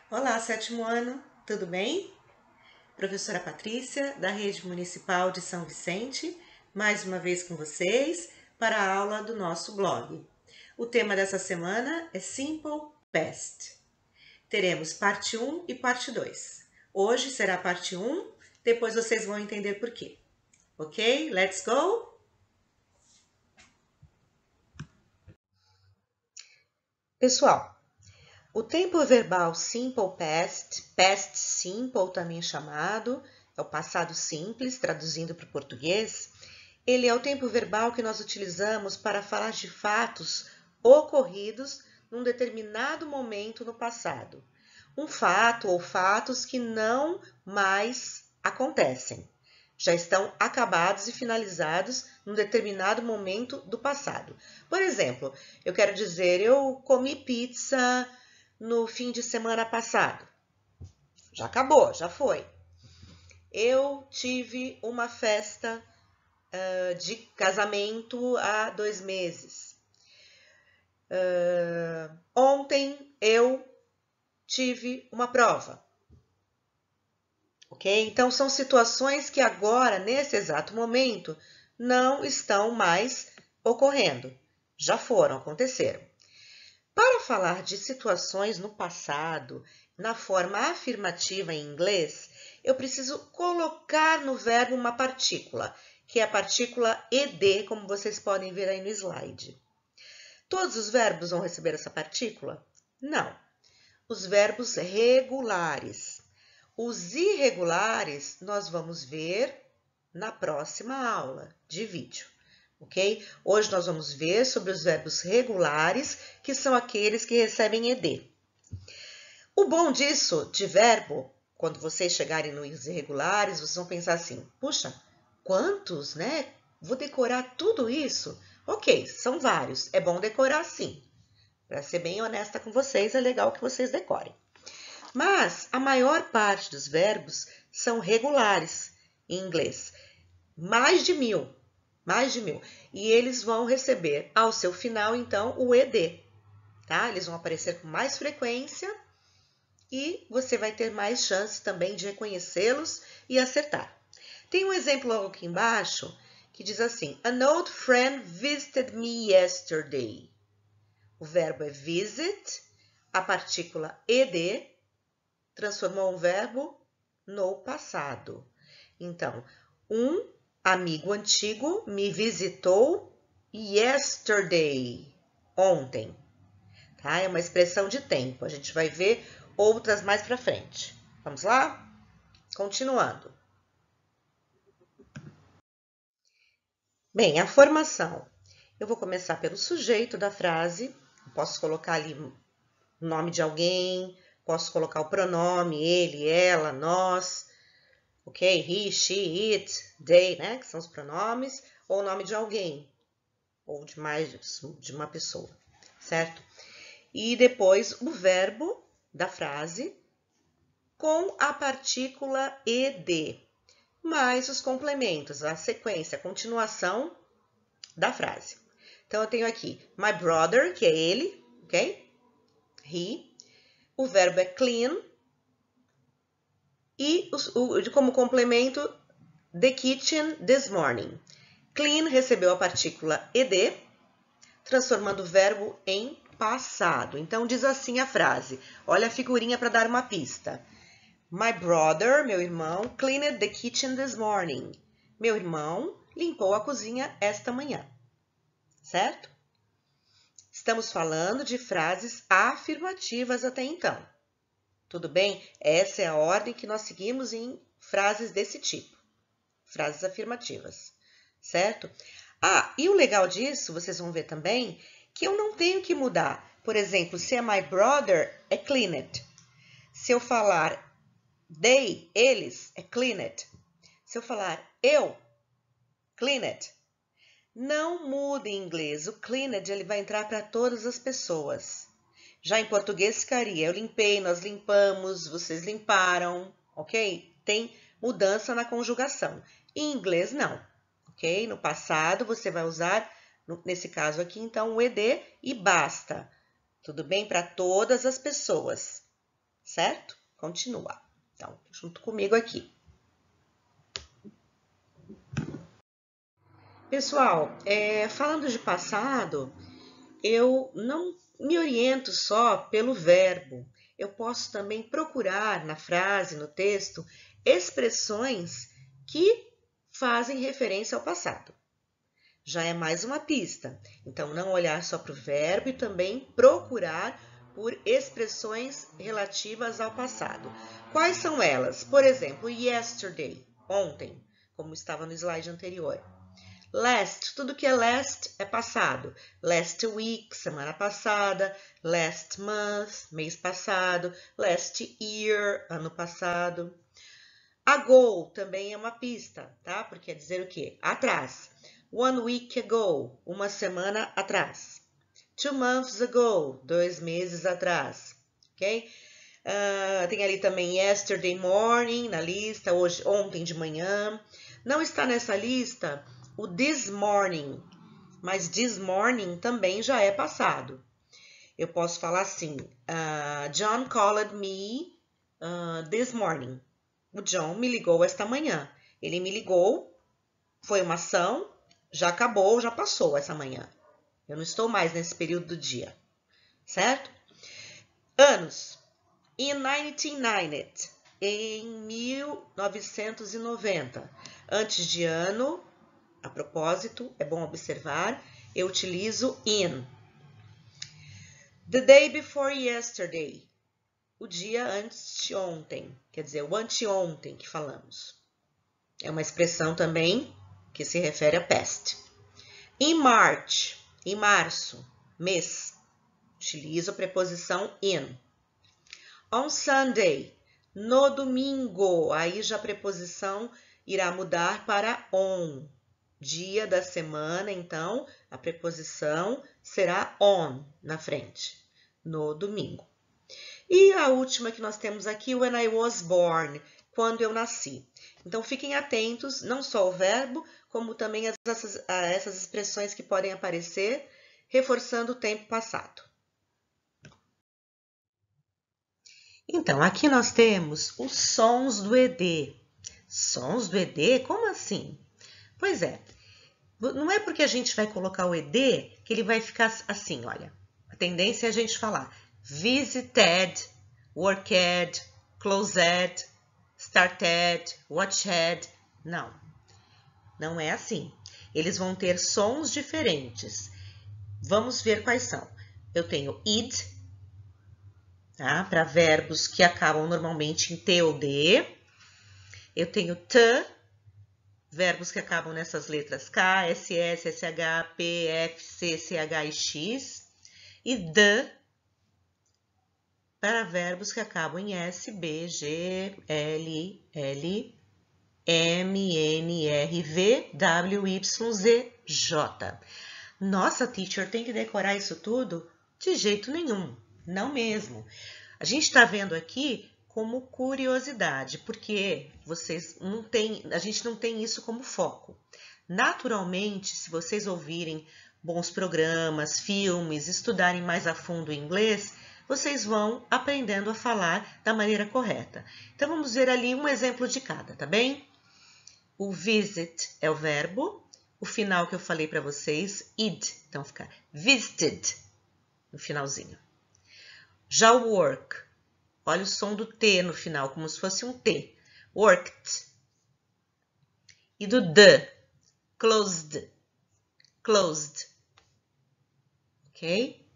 Olá, sétimo ano, tudo bem? Professora Patrícia, da Rede Municipal de São Vicente, mais uma vez com vocês para a aula do nosso blog. O tema dessa semana é Simple Past. Teremos parte 1 e parte 2. Hoje será a parte 1, depois vocês vão entender por quê. Ok? Let's go! Pessoal, o tempo verbal simple past, past simple também chamado, é o passado simples, traduzindo para o português. Ele é o tempo verbal que nós utilizamos para falar de fatos ocorridos num determinado momento no passado. Um fato ou fatos que não mais acontecem. Já estão acabados e finalizados num determinado momento do passado. Por exemplo, eu quero dizer, eu comi pizza no fim de semana passado. Já acabou, já foi. Eu tive uma festa de casamento há 2 meses. Ontem eu tive uma prova. Ok? Então, são situações que agora, nesse exato momento, não estão mais ocorrendo. Já foram, aconteceram. Para falar de situações no passado, na forma afirmativa em inglês, eu preciso colocar no verbo uma partícula, que é a partícula ed, como vocês podem ver aí no slide. Todos os verbos vão receber essa partícula? Não. Os verbos regulares. Os irregulares nós vamos ver na próxima aula de vídeo, ok? Hoje nós vamos ver sobre os verbos regulares, que são aqueles que recebem ed. O bom disso, de verbo, quando vocês chegarem nos irregulares, vocês vão pensar assim, puxa, quantos, né? Vou decorar tudo isso? Ok, são vários, é bom decorar sim. Para ser bem honesta com vocês, é legal que vocês decorem. Mas a maior parte dos verbos são regulares em inglês. Mais de mil. E eles vão receber ao seu final, então, o ed. Tá? Eles vão aparecer com mais frequência e você vai ter mais chance também de reconhecê-los e acertar. Tem um exemplo logo aqui embaixo que diz assim: An old friend visited me yesterday. O verbo é visit, a partícula ed transformou um verbo no passado. Então, um amigo antigo me visitou yesterday, ontem. Tá? É uma expressão de tempo. A gente vai ver outras mais para frente. Vamos lá? Continuando. Bem, a formação. Eu vou começar pelo sujeito da frase. Posso colocar ali o nome de alguém, posso colocar o pronome ele, ela, nós, ok? He, she, it, they, né? Que são os pronomes, ou o nome de alguém, ou de uma pessoa, certo? E depois o verbo da frase com a partícula ed, mais os complementos, a sequência, a continuação da frase. Então, eu tenho aqui my brother, que é ele, ok? He. O verbo é clean. E como complemento, the kitchen this morning. Clean recebeu a partícula ed, transformando o verbo em passado. Então, diz assim a frase. Olha a figurinha para dar uma pista. My brother, meu irmão, cleaned the kitchen this morning. Meu irmão limpou a cozinha esta manhã. Certo? Estamos falando de frases afirmativas até então. Tudo bem? Essa é a ordem que nós seguimos em frases desse tipo. Frases afirmativas. Certo? Ah, e o legal disso, vocês vão ver também, que eu não tenho que mudar. Por exemplo, se é my brother, é cleaned. Se eu falar they, eles, é cleaned. Se eu falar eu, cleaned. Não muda em inglês. O cleaned ele vai entrar para todas as pessoas. Já em português ficaria eu limpei, nós limpamos, vocês limparam, ok? Tem mudança na conjugação. Em inglês, não, ok? No passado, você vai usar, nesse caso aqui, então, o ed e basta. Tudo bem? Para todas as pessoas, certo? Continua. Então, junto comigo aqui. Pessoal, falando de passado, eu não me oriento só pelo verbo. Eu posso também procurar na frase, no texto, expressões que fazem referência ao passado. Já é mais uma pista. Então, não olhar só para o verbo e também procurar por expressões relativas ao passado. Quais são elas? Por exemplo, yesterday, ontem, como estava no slide anterior. Last, tudo que é last é passado. Last week, semana passada. Last month, mês passado. Last year, ano passado. Ago também é uma pista, tá? Porque quer dizer o quê? Atrás. 1 week ago, uma semana atrás. 2 months ago, 2 meses atrás, ok? Tem ali também yesterday morning na lista, ontem de manhã. Não está nessa lista o this morning, mas this morning também já é passado. Eu posso falar assim, John called me this morning. O John me ligou esta manhã. Ele me ligou, foi uma ação, já acabou, já passou essa manhã. Eu não estou mais nesse período do dia, certo? Anos. In 1990, em 1990. Antes de ano, a propósito, é bom observar, eu utilizo in. The day before yesterday, o dia antes de ontem, quer dizer, o anteontem que falamos. É uma expressão também que se refere a past. In March, em março, mês, utilizo a preposição in. On Sunday, no domingo, aí já a preposição irá mudar para on. Dia da semana, então, a preposição será on na frente, no domingo. E a última que nós temos aqui, when I was born, quando eu nasci. Então, fiquem atentos, não só ao verbo, como também a essas expressões que podem aparecer, reforçando o tempo passado. Então, aqui nós temos os sons do ED. Sons do ED? Como assim? Pois é, não é porque a gente vai colocar o ED que ele vai ficar assim, olha. A tendência é a gente falar visited, worked, closed, started, watched. Não, não é assim. Eles vão ter sons diferentes. Vamos ver quais são. Eu tenho id, tá? Para verbos que acabam normalmente em T ou D. Eu tenho t, verbos que acabam nessas letras K, SS, SH, P, F, C, CH e X. E D, para verbos que acabam em S, B, G, L, L, M, N, R, V, W, Y, Z, J. Nossa, teacher, tem que decorar isso tudo? De jeito nenhum, não mesmo. A gente está vendo aqui como curiosidade, porque a gente não tem isso como foco. Naturalmente, se vocês ouvirem bons programas, filmes, estudarem mais a fundo o inglês, vocês vão aprendendo a falar da maneira correta. Então, vamos ver ali um exemplo de cada, tá bem? O visit é o verbo, o final que eu falei para vocês, id, então fica visited no finalzinho. Já o work, olha o som do T no final, como se fosse um T. Worked. E do the, closed. Closed. Ok?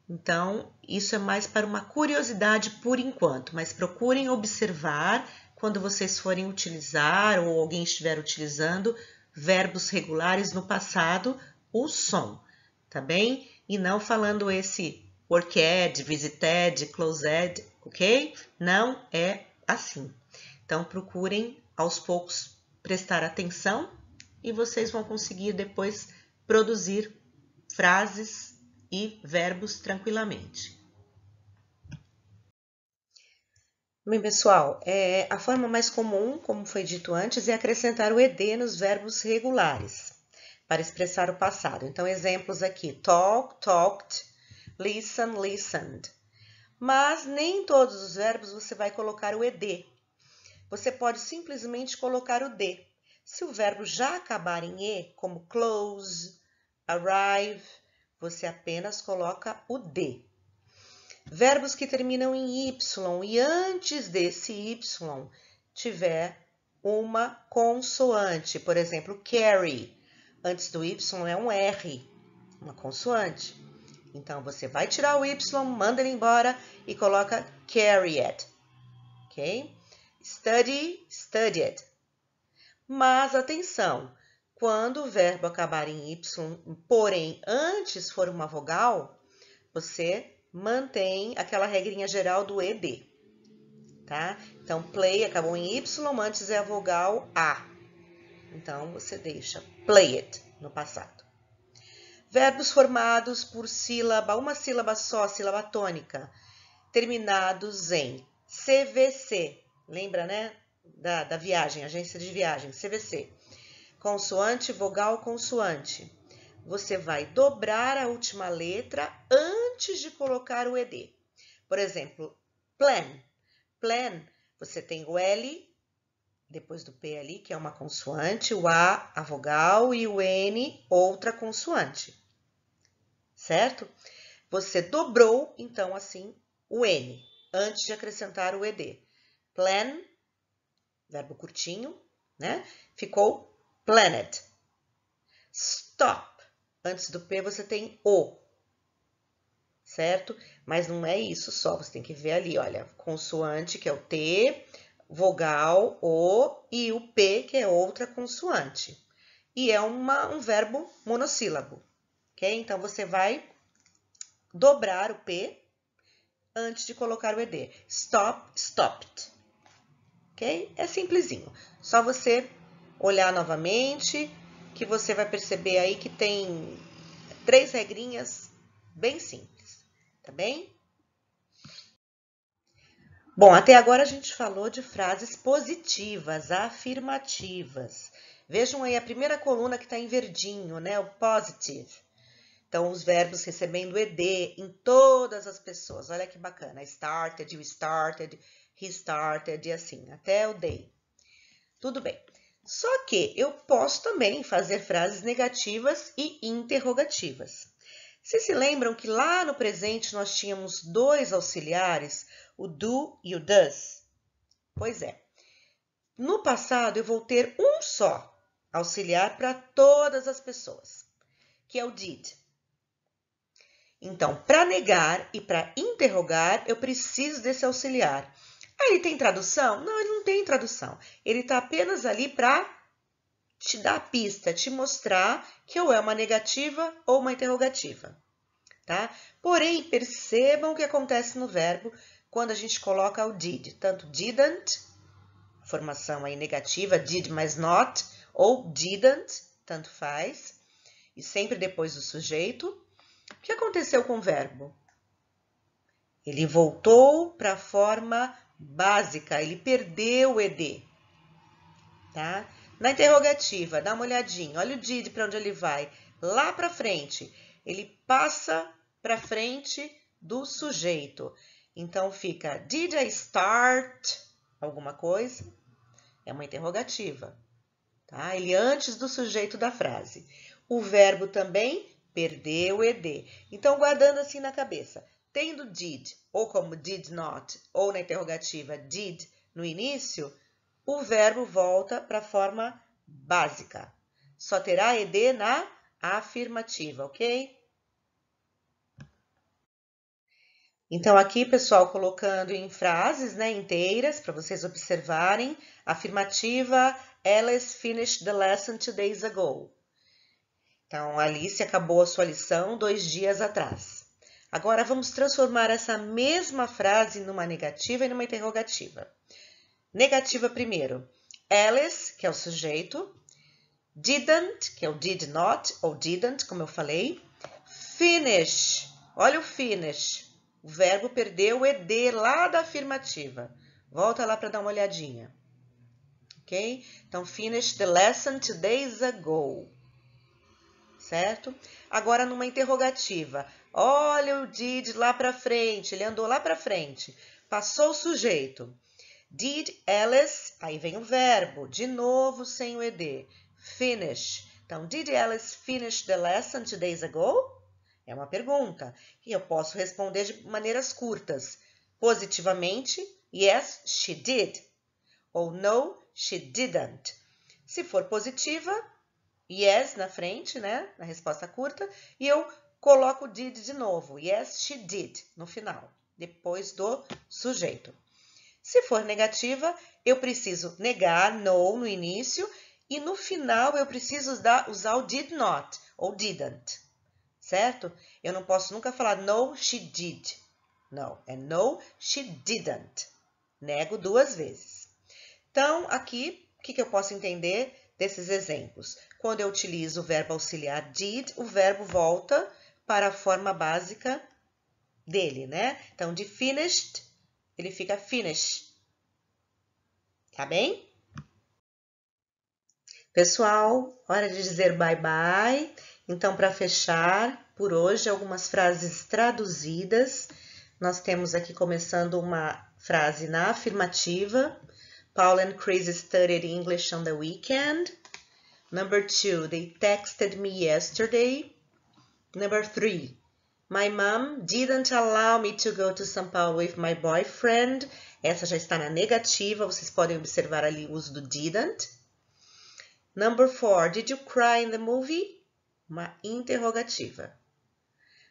Então, isso é mais para uma curiosidade por enquanto, mas procurem observar quando vocês forem utilizar ou alguém estiver utilizando verbos regulares no passado, o som, tá bem? E não falando esse worked, visited, closed, ok? Não é assim. Então, procurem aos poucos prestar atenção e vocês vão conseguir depois produzir frases e verbos tranquilamente. Bem, pessoal, a forma mais comum, como foi dito antes, é acrescentar o ED nos verbos regulares, para expressar o passado. Então, exemplos aqui, talk, talked, listen, listened. Mas nem em todos os verbos você vai colocar o ed. Você pode simplesmente colocar o d. Se o verbo já acabar em e, como close, arrive, você apenas coloca o d. Verbos que terminam em y e antes desse y tiver uma consoante, por exemplo, carry. Antes do y é um R, uma consoante. Então, você vai tirar o y, manda ele embora e coloca carried, ok? Study, studied. Mas, atenção, quando o verbo acabar em y, porém antes for uma vogal, você mantém aquela regrinha geral do ed, tá? Então, play acabou em y, antes é a vogal a. Então, você deixa played no passado. Verbos formados por sílaba, uma sílaba só, sílaba tônica, terminados em CVC. Lembra, né? Da viagem, agência de viagem, CVC. Consoante, vogal, consoante. Você vai dobrar a última letra antes de colocar o ed. Por exemplo, plan. Plan, você tem o L, depois do P ali, que é uma consoante, o A vogal, e o N, outra consoante. Certo? Você dobrou, então, assim, o N, antes de acrescentar o ed. Plan, verbo curtinho, né? Ficou planet. Stop. Antes do P você tem o, certo? Mas não é isso só, você tem que ver ali, olha, consoante, que é o T, vogal, o, e o P, que é outra consoante. E é um verbo monossílabo, ok? Então, você vai dobrar o P antes de colocar o ed. Stop, stopped, ok? É simplesinho. Só você olhar novamente, que você vai perceber aí que tem 3 regrinhas bem simples, tá bem? Bom, até agora a gente falou de frases positivas, afirmativas. Vejam aí a primeira coluna que está em verdinho, né? O positive. Então, os verbos recebendo ed em todas as pessoas. Olha que bacana. Started, you started, he started e assim, até o they. Tudo bem. Só que eu posso também fazer frases negativas e interrogativas. Vocês se lembram que lá no presente nós tínhamos 2 auxiliares, o do e o does? Pois é. No passado eu vou ter um só auxiliar para todas as pessoas, que é o did. Então, para negar e para interrogar, eu preciso desse auxiliar. Ah, ele tem tradução? Não, ele não tem tradução. Ele está apenas ali para te dar a pista, te mostrar que ou é uma negativa ou uma interrogativa, tá? Porém, percebam o que acontece no verbo quando a gente coloca o did. Tanto didn't, formação aí negativa, did mais not, ou didn't, tanto faz, e sempre depois do sujeito. O que aconteceu com o verbo? Ele voltou para a forma básica, ele perdeu o ed, tá? Na interrogativa, dá uma olhadinha, olha o did para onde ele vai, lá para frente, ele passa para frente do sujeito. Então, fica, did I start alguma coisa? É uma interrogativa, tá? Ele antes do sujeito da frase. O verbo também perdeu o ed. Então, guardando assim na cabeça, tendo did, ou como did not, ou na interrogativa did no início, o verbo volta para a forma básica. Só terá ed na afirmativa, ok? Então, aqui, pessoal, colocando em frases, né, inteiras, para vocês observarem. Afirmativa, Alice finished the lesson 2 days ago. Então, Alice acabou a sua lição 2 dias atrás. Agora, vamos transformar essa mesma frase numa negativa e numa interrogativa. Negativa primeiro. Alice, que é o sujeito. Didn't, que é o did not, ou didn't, como eu falei. Finish. Olha o finish. O verbo perdeu o ed lá da afirmativa. Volta lá para dar uma olhadinha. Ok? Então, finish the lesson 2 days ago. certo? Agora, numa interrogativa, olha o did lá para frente, ele andou lá para frente, passou o sujeito. Did Alice, aí vem o verbo, de novo sem o ed, finish. Então, did Alice finish the lesson 2 days ago? É uma pergunta e eu posso responder de maneiras curtas. Positivamente, yes, she did. Ou no, she didn't. Se for positiva, yes na frente, né? Na resposta curta. E eu coloco did de novo. Yes, she did no final, depois do sujeito. Se for negativa, eu preciso negar, no, no início. E no final, eu preciso usar o did not ou didn't. Certo? Eu não posso nunca falar no, she did. Não, é no, she didn't. Nego 2 vezes. Então, aqui, o que eu posso entender desses exemplos? Quando eu utilizo o verbo auxiliar did, o verbo volta para a forma básica dele, né? Então, de finished, ele fica finish. Tá bem? Pessoal, hora de dizer bye bye. Então, para fechar, por hoje, algumas frases traduzidas. Nós temos aqui começando uma frase na afirmativa. Paul and Chris studied English on the weekend. Number 2, they texted me yesterday. Number 3, my mom didn't allow me to go to São Paulo with my boyfriend. Essa já está na negativa, vocês podem observar ali o uso do didn't. Number 4, did you cry in the movie? Uma interrogativa.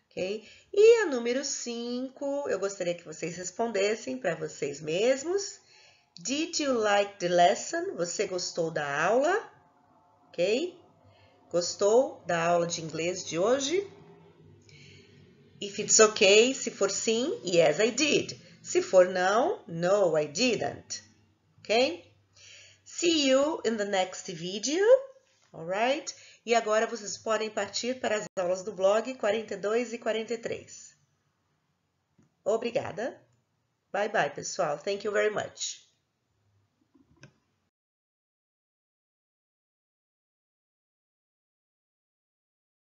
Okay? E a número 5, eu gostaria que vocês respondessem para vocês mesmos. Did you like the lesson? Você gostou da aula? Ok? Gostou da aula de inglês de hoje? If it's okay, se for sim, yes, I did. Se for não, no, I didn't. Ok? See you in the next video. Alright? E agora vocês podem partir para as aulas do blog 42 e 43. Obrigada. Bye bye, pessoal. Thank you very much.